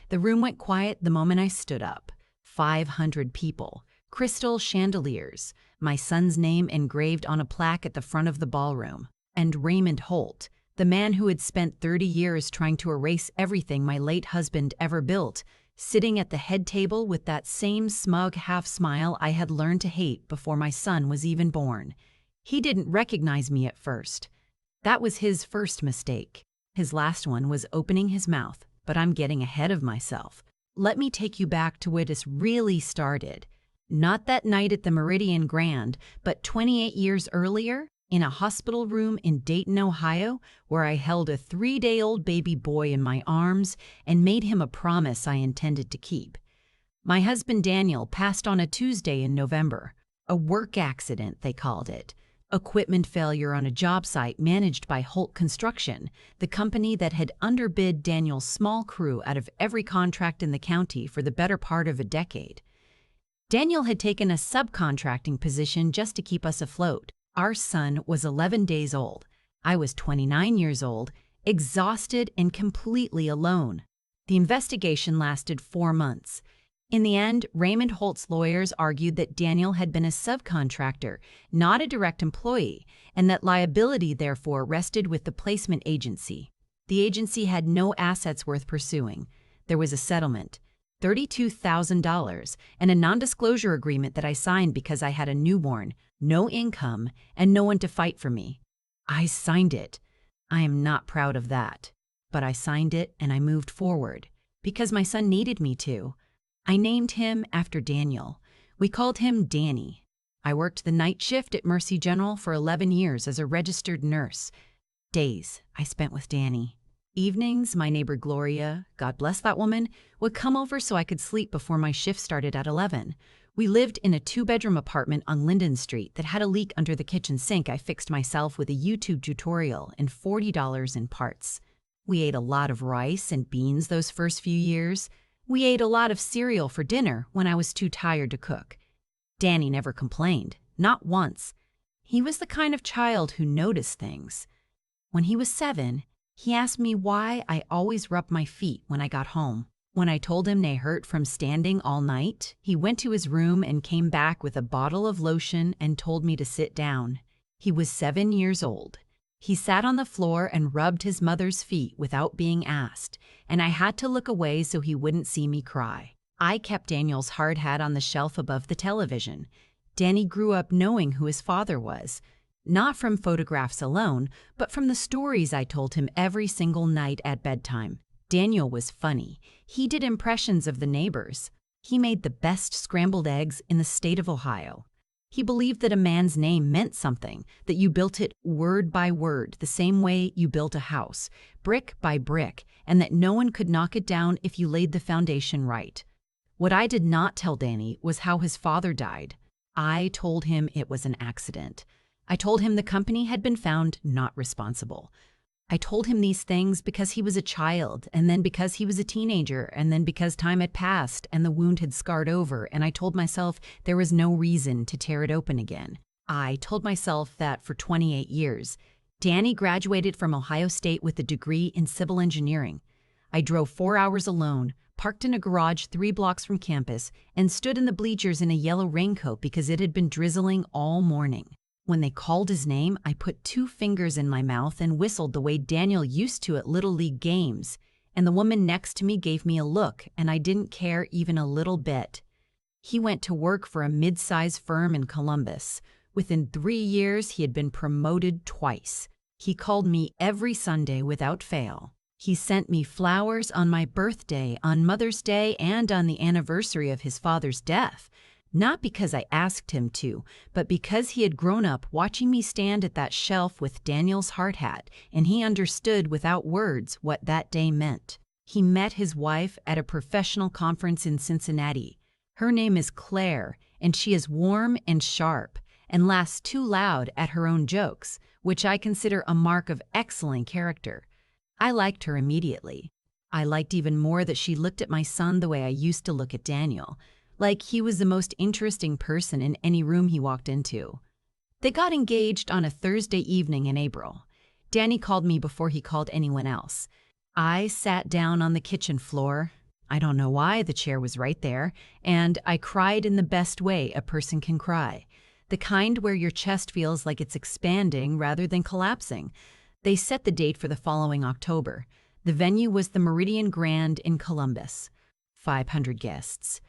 The room went quiet the moment I stood up. 500 people, crystal chandeliers, my son's name engraved on a plaque at the front of the ballroom, and Raymond Holt, the man who had spent 30 years trying to erase everything my late husband ever built, sitting at the head table with that same smug half-smile I had learned to hate before my son was even born. He didn't recognize me at first. That was his first mistake. His last one was opening his mouth, but I'm getting ahead of myself. Let me take you back to where this really started. Not that night at the Meridian Grand, but 28 years earlier, in a hospital room in Dayton, Ohio, where I held a 3-day-old baby boy in my arms and made him a promise I intended to keep. My husband Daniel passed on a Tuesday in November. A work accident, they called it. Equipment failure on a job site managed by Holt Construction, the company that had underbid Daniel's small crew out of every contract in the county for the better part of a decade. Daniel had taken a subcontracting position just to keep us afloat. Our son was 11 days old. I was 29 years old, exhausted and completely alone. The investigation lasted 4 months. In the end, Raymond Holt's lawyers argued that Daniel had been a subcontractor, not a direct employee, and that liability therefore rested with the placement agency. The agency had no assets worth pursuing. There was a settlement, $32,000, and a non-disclosure agreement that I signed because I had a newborn, no income, and no one to fight for me. I signed it. I am not proud of that. But I signed it and I moved forward, because my son needed me to. I named him after Daniel. We called him Danny. I worked the night shift at Mercy General for 11 years as a registered nurse. Days I spent with Danny. Evenings, my neighbor Gloria, God bless that woman, would come over so I could sleep before my shift started at 11. We lived in a 2-bedroom apartment on Linden Street that had a leak under the kitchen sink I fixed myself with a YouTube tutorial and $40 in parts. We ate a lot of rice and beans those first few years. We ate a lot of cereal for dinner when I was too tired to cook. Danny never complained, not once. He was the kind of child who noticed things. When he was 7, he asked me why I always rubbed my feet when I got home. When I told him they hurt from standing all night, he went to his room and came back with a bottle of lotion and told me to sit down. He was 7 years old. He sat on the floor and rubbed his mother's feet without being asked, and I had to look away so he wouldn't see me cry. I kept Daniel's hard hat on the shelf above the television. Danny grew up knowing who his father was, not from photographs alone, but from the stories I told him every single night at bedtime. Daniel was funny. He did impressions of the neighbors. He made the best scrambled eggs in the state of Ohio. He believed that a man's name meant something, that you built it word by word, the same way you built a house, brick by brick, and that no one could knock it down if you laid the foundation right. What I did not tell Danny was how his father died. I told him it was an accident. I told him the company had been found not responsible. I told him these things because he was a child, and then because he was a teenager, and then because time had passed and the wound had scarred over, and I told myself there was no reason to tear it open again. I told myself that for 28 years, Danny graduated from Ohio State with a degree in civil engineering. I drove 4 hours alone, parked in a garage 3 blocks from campus, and stood in the bleachers in a yellow raincoat because it had been drizzling all morning. When they called his name, I put 2 fingers in my mouth and whistled the way Daniel used to at Little League games, and the woman next to me gave me a look, and I didn't care even a little bit. He went to work for a mid-size firm in Columbus. Within 3 years, he had been promoted twice. He called me every Sunday without fail. He sent me flowers on my birthday, on Mother's Day, and on the anniversary of his father's death. Not because I asked him to, but because he had grown up watching me stand at that shelf with Daniel's hard hat, and he understood without words what that day meant. He met his wife at a professional conference in Cincinnati. Her name is Claire, and she is warm and sharp, and laughs too loud at her own jokes, which I consider a mark of excellent character. I liked her immediately. I liked even more that she looked at my son the way I used to look at Daniel, like he was the most interesting person in any room he walked into. They got engaged on a Thursday evening in April. Danny called me before he called anyone else. I sat down on the kitchen floor. I don't know why, the chair was right there, and I cried in the best way a person can cry. The kind where your chest feels like it's expanding rather than collapsing. They set the date for the following October. The venue was the Meridian Grand in Columbus. 500 guests.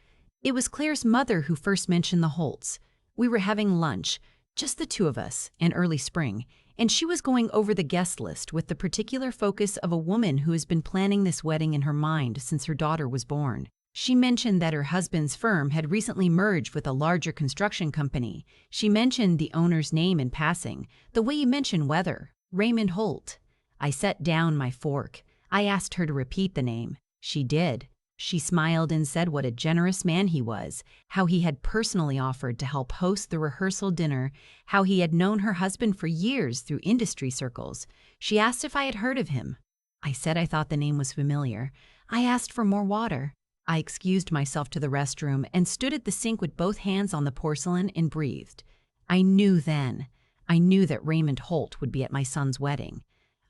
It was Claire's mother who first mentioned the Holts. We were having lunch, just the two of us, in early spring, and she was going over the guest list with the particular focus of a woman who has been planning this wedding in her mind since her daughter was born. She mentioned that her husband's firm had recently merged with a larger construction company. She mentioned the owner's name in passing, the way you mention weather, Raymond Holt. I set down my fork. I asked her to repeat the name. She did. She smiled and said what a generous man he was, how he had personally offered to help host the rehearsal dinner, how he had known her husband for years through industry circles. She asked if I had heard of him. I said I thought the name was familiar. I asked for more water. I excused myself to the restroom and stood at the sink with both hands on the porcelain and breathed. I knew then. I knew that Raymond Holt would be at my son's wedding.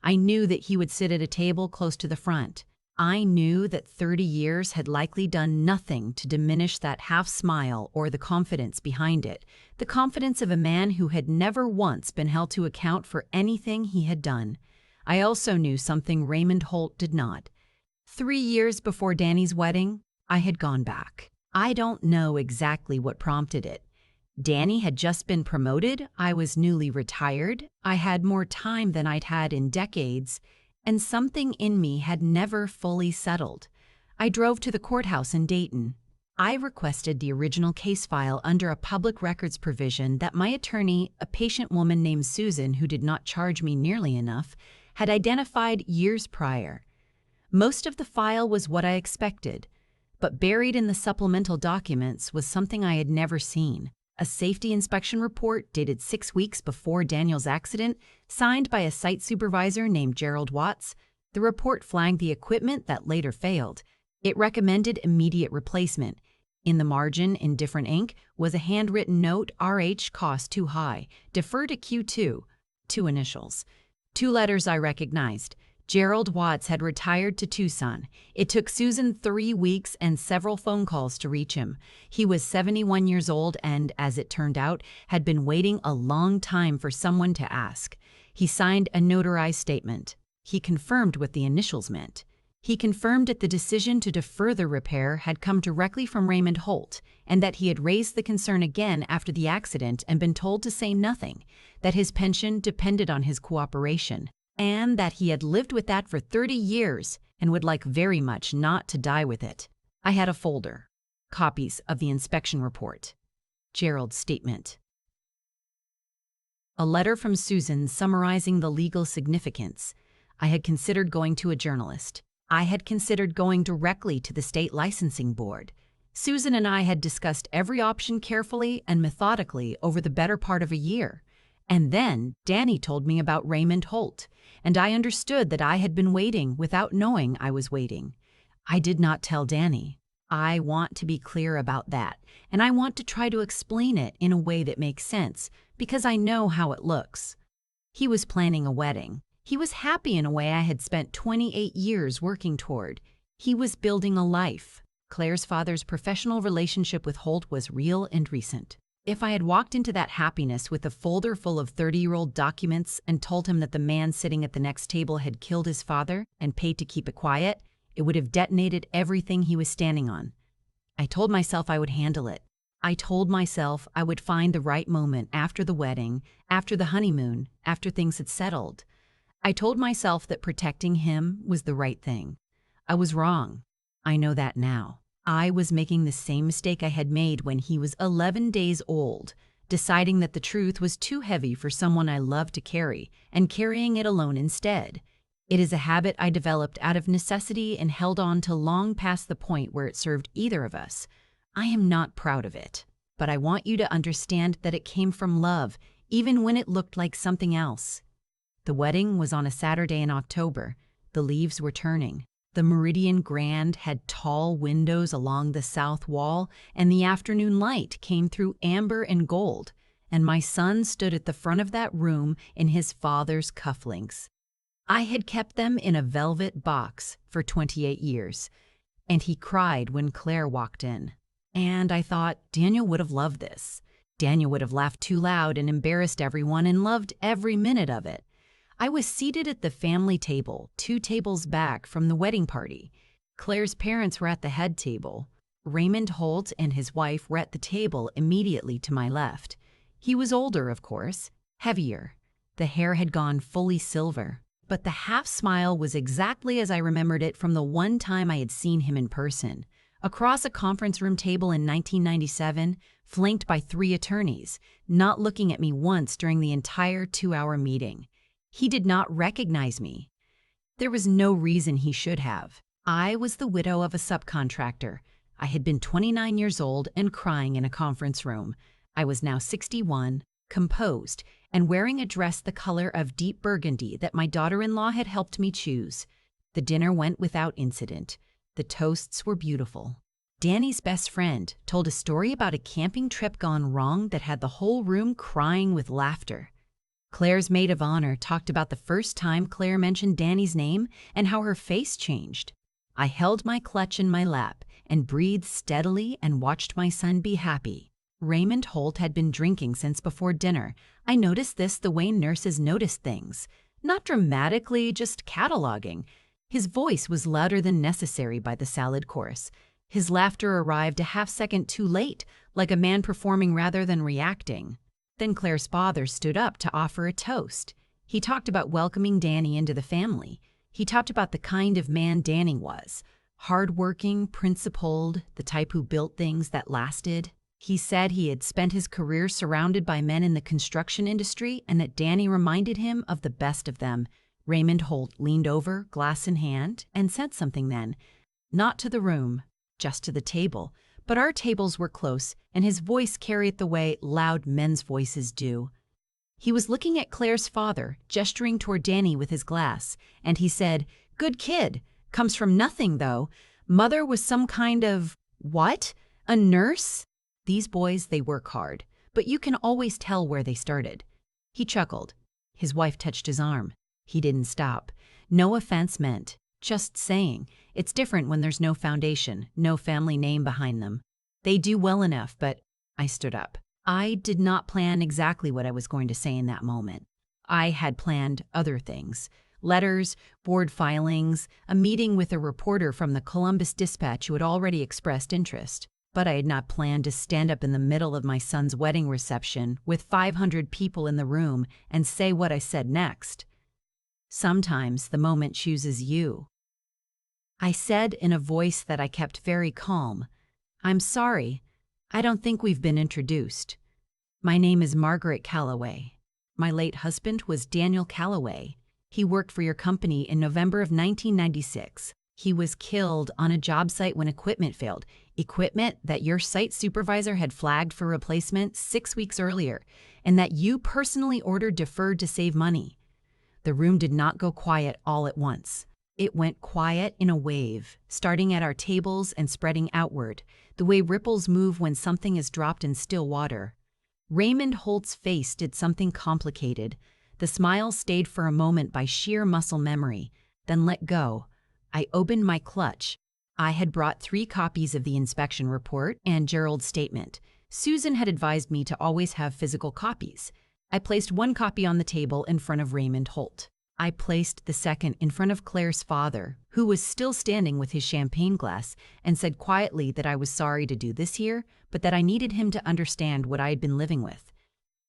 I knew that he would sit at a table close to the front. I knew that 30 years had likely done nothing to diminish that half smile or the confidence behind it, the confidence of a man who had never once been held to account for anything he had done. I also knew something Raymond Holt did not. 3 years before Danny's wedding, I had gone back. I don't know exactly what prompted it. Danny had just been promoted, I was newly retired, I had more time than I'd had in decades, and something in me had never fully settled. I drove to the courthouse in Dayton. I requested the original case file under a public records provision that my attorney, a patient woman named Susan who did not charge me nearly enough, had identified years prior. Most of the file was what I expected, but buried in the supplemental documents was something I had never seen. A safety inspection report dated 6 weeks before Daniel's accident, signed by a site supervisor named Gerald Watts. The report flagged the equipment that later failed. It recommended immediate replacement. In the margin, in different ink, was a handwritten note, RH cost too high, defer to Q2, 2 initials. 2 letters I recognized. Gerald Watts had retired to Tucson. It took Susan 3 weeks and several phone calls to reach him. He was 71 years old and, as it turned out, had been waiting a long time for someone to ask. He signed a notarized statement. He confirmed what the initials meant. He confirmed that the decision to defer the repair had come directly from Raymond Holt, and that he had raised the concern again after the accident and been told to say nothing, that his pension depended on his cooperation, and that he had lived with that for 30 years and would like very much not to die with it. I had a folder. Copies of the inspection report. Gerald's statement. A letter from Susan summarizing the legal significance. I had considered going to a journalist. I had considered going directly to the state licensing board. Susan and I had discussed every option carefully and methodically over the better part of a year. And then Danny told me about Raymond Holt, and I understood that I had been waiting without knowing I was waiting. I did not tell Danny. I want to be clear about that, and I want to try to explain it in a way that makes sense, because I know how it looks. He was planning a wedding. He was happy in a way I had spent 28 years working toward. He was building a life. Claire's father's professional relationship with Holt was real and recent. If I had walked into that happiness with a folder full of 30-year-old documents and told him that the man sitting at the next table had killed his father and paid to keep it quiet, it would have detonated everything he was standing on. I told myself I would handle it. I told myself I would find the right moment after the wedding, after the honeymoon, after things had settled. I told myself that protecting him was the right thing. I was wrong. I know that now. I was making the same mistake I had made when he was 11 days old, deciding that the truth was too heavy for someone I loved to carry, and carrying it alone instead. It is a habit I developed out of necessity and held on to long past the point where it served either of us. I am not proud of it, but I want you to understand that it came from love, even when it looked like something else. The wedding was on a Saturday in October. The leaves were turning. The Meridian Grand had tall windows along the south wall, and the afternoon light came through amber and gold, and my son stood at the front of that room in his father's cufflinks. I had kept them in a velvet box for 28 years, and he cried when Claire walked in. And I thought Daniel would have loved this. Daniel would have laughed too loud and embarrassed everyone and loved every minute of it. I was seated at the family table, 2 tables back from the wedding party. Claire's parents were at the head table. Raymond Holt and his wife were at the table immediately to my left. He was older, of course, heavier. The hair had gone fully silver, but the half-smile was exactly as I remembered it from the one time I had seen him in person, across a conference room table in 1997, flanked by 3 attorneys, not looking at me once during the entire 2-hour meeting. He did not recognize me. There was no reason he should have. I was the widow of a subcontractor. I had been 29 years old and crying in a conference room. I was now 61, composed, and wearing a dress the color of deep burgundy that my daughter-in-law had helped me choose. The dinner went without incident. The toasts were beautiful. Danny's best friend told a story about a camping trip gone wrong that had the whole room crying with laughter. Claire's maid of honor talked about the first time Claire mentioned Danny's name and how her face changed. I held my clutch in my lap and breathed steadily and watched my son be happy. Raymond Holt had been drinking since before dinner. I noticed this the way nurses notice things. Not dramatically, just cataloging. His voice was louder than necessary by the salad course. His laughter arrived a half-second too late, like a man performing rather than reacting. Then Claire's father stood up to offer a toast. He talked about welcoming Danny into the family. He talked about the kind of man Danny was. Hardworking, principled, the type who built things that lasted. He said he had spent his career surrounded by men in the construction industry and that Danny reminded him of the best of them. Raymond Holt leaned over, glass in hand, and said something then. Not to the room, just to the table. But our tables were close, and his voice carried the way loud men's voices do. He was looking at Claire's father, gesturing toward Danny with his glass, and he said, "Good kid. Comes from nothing, though. Mother was some kind of, what? A nurse? These boys, they work hard, but you can always tell where they started." He chuckled. His wife touched his arm. He didn't stop. No offense meant. Just saying, it's different when there's no foundation, no family name behind them. They do well enough, but I stood up. I did not plan exactly what I was going to say in that moment. I had planned other things. Letters, board filings, a meeting with a reporter from the Columbus Dispatch who had already expressed interest. But I had not planned to stand up in the middle of my son's wedding reception with 500 people in the room and say what I said next. Sometimes the moment chooses you. I said in a voice that I kept very calm, "I'm sorry. I don't think we've been introduced. My name is Margaret Calloway. My late husband was Daniel Calloway. He worked for your company in November of 1996. He was killed on a job site when equipment failed, equipment that your site supervisor had flagged for replacement 6 weeks earlier, and that you personally ordered deferred to save money." The room did not go quiet all at once. It went quiet in a wave, starting at our tables and spreading outward, the way ripples move when something is dropped in still water. Raymond Holt's face did something complicated. The smile stayed for a moment by sheer muscle memory, then let go. I opened my clutch. I had brought 3 copies of the inspection report and Gerald's statement. Susan had advised me to always have physical copies. I placed 1 copy on the table in front of Raymond Holt. I placed the second in front of Claire's father, who was still standing with his champagne glass, and said quietly that I was sorry to do this here, but that I needed him to understand what I had been living with.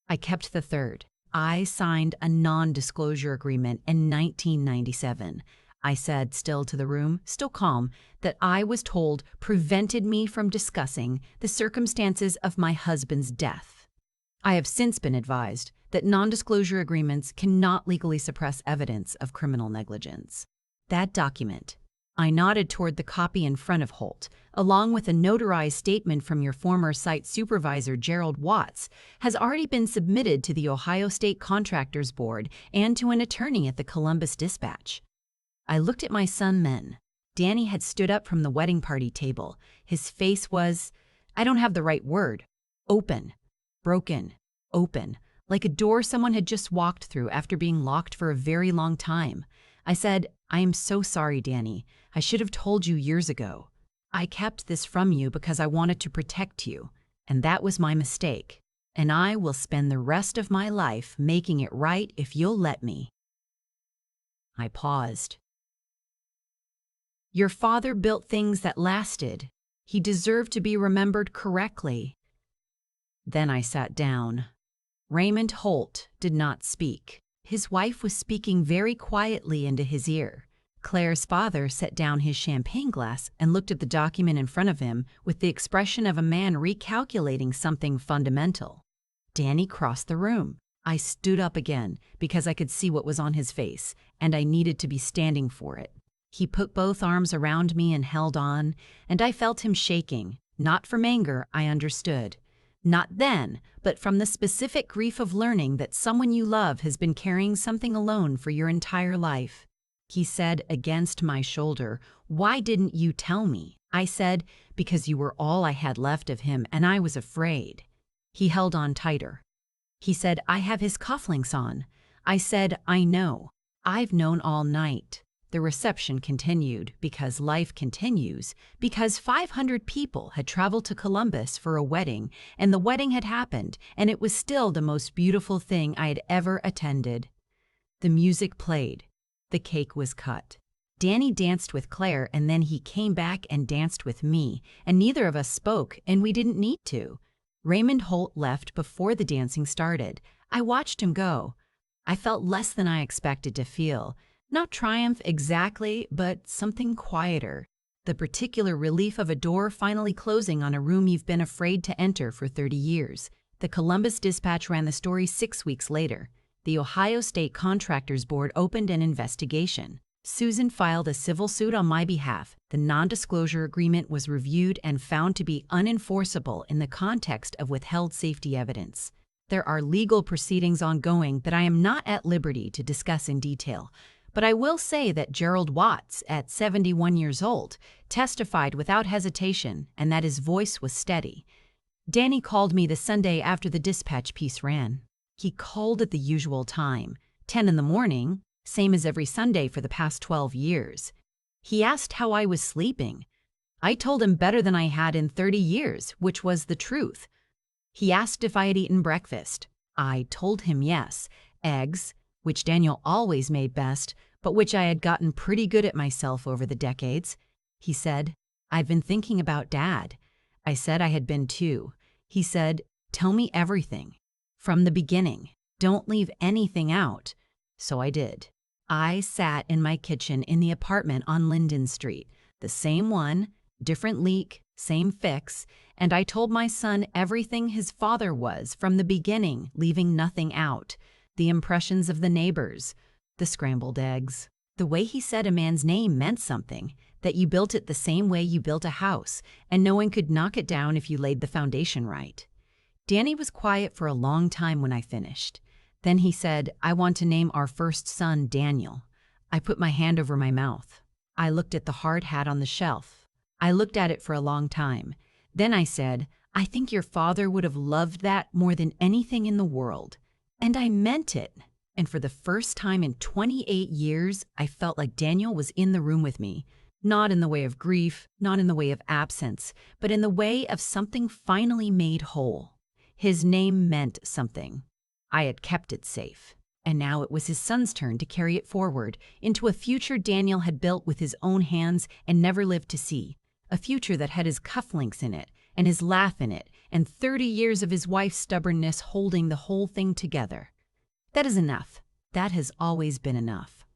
I kept the third. I signed a non-disclosure agreement in 1997. I said, still to the room, still calm, that I was told prevented me from discussing the circumstances of my husband's death. I have since been advised that non-disclosure agreements cannot legally suppress evidence of criminal negligence. That document, I nodded toward the copy in front of Holt, along with a notarized statement from your former site supervisor, Gerald Watts, has already been submitted to the Ohio State Contractors Board and to an attorney at the Columbus Dispatch. I looked at my son then. Danny had stood up from the wedding party table. His face was, I don't have the right word, open, broken, open, like a door someone had just walked through after being locked for a very long time. I said, "I am so sorry, Danny. I should have told you years ago. I kept this from you because I wanted to protect you, and that was my mistake. And I will spend the rest of my life making it right if you'll let me." I paused. "Your father built things that lasted. He deserved to be remembered correctly." Then I sat down. Raymond Holt did not speak. His wife was speaking very quietly into his ear. Claire's father set down his champagne glass and looked at the document in front of him with the expression of a man recalculating something fundamental. Danny crossed the room. I stood up again because I could see what was on his face, and I needed to be standing for it. He put both arms around me and held on, and I felt him shaking. Not from anger, I understood. Not then, but from the specific grief of learning that someone you love has been carrying something alone for your entire life. He said against my shoulder, "Why didn't you tell me?" I said, "Because you were all I had left of him and I was afraid." He held on tighter. He said, "I have his cufflinks on." I said, "I know. I've known all night." The reception continued because life continues, because 500 people had traveled to Columbus for a wedding, and the wedding had happened, and it was still the most beautiful thing I had ever attended. The music played. The cake was cut. Danny danced with Claire, and then he came back and danced with me, and neither of us spoke, and we didn't need to. Raymond Holt left before the dancing started. I watched him go. I felt less than I expected to feel. Not triumph exactly, but something quieter. The particular relief of a door finally closing on a room you've been afraid to enter for 30 years. The Columbus Dispatch ran the story 6 weeks later. The Ohio State Contractors Board opened an investigation. Susan filed a civil suit on my behalf. The non-disclosure agreement was reviewed and found to be unenforceable in the context of withheld safety evidence. There are legal proceedings ongoing that I am not at liberty to discuss in detail. But I will say that Gerald Watts, at 71 years old, testified without hesitation and that his voice was steady. Danny called me the Sunday after the Dispatch piece ran. He called at the usual time, 10 in the morning, same as every Sunday for the past 12 years. He asked how I was sleeping. I told him better than I had in 30 years, which was the truth. He asked if I had eaten breakfast. I told him yes, eggs, which Daniel always made best, but which I had gotten pretty good at myself over the decades. He said, "I've been thinking about Dad." I said I had been too. He said, "Tell me everything. From the beginning. Don't leave anything out." So I did. I sat in my kitchen in the apartment on Linden Street, the same one, different leak, same fix, and I told my son everything his father was from the beginning, leaving nothing out. The impressions of the neighbors, the scrambled eggs, the way he said a man's name meant something, that you built it the same way you built a house, and no one could knock it down if you laid the foundation right. Danny was quiet for a long time when I finished. Then he said, "I want to name our first son Daniel." I put my hand over my mouth. I looked at the hard hat on the shelf. I looked at it for a long time. Then I said, "I think your father would have loved that more than anything in the world." And I meant it. And for the first time in 28 years, I felt like Daniel was in the room with me. Not in the way of grief, not in the way of absence, but in the way of something finally made whole. His name meant something. I had kept it safe. And now it was his son's turn to carry it forward into a future Daniel had built with his own hands and never lived to see. A future that had his cufflinks in it, and his laugh in it, and 30 years of his wife's stubbornness holding the whole thing together. That is enough. That has always been enough.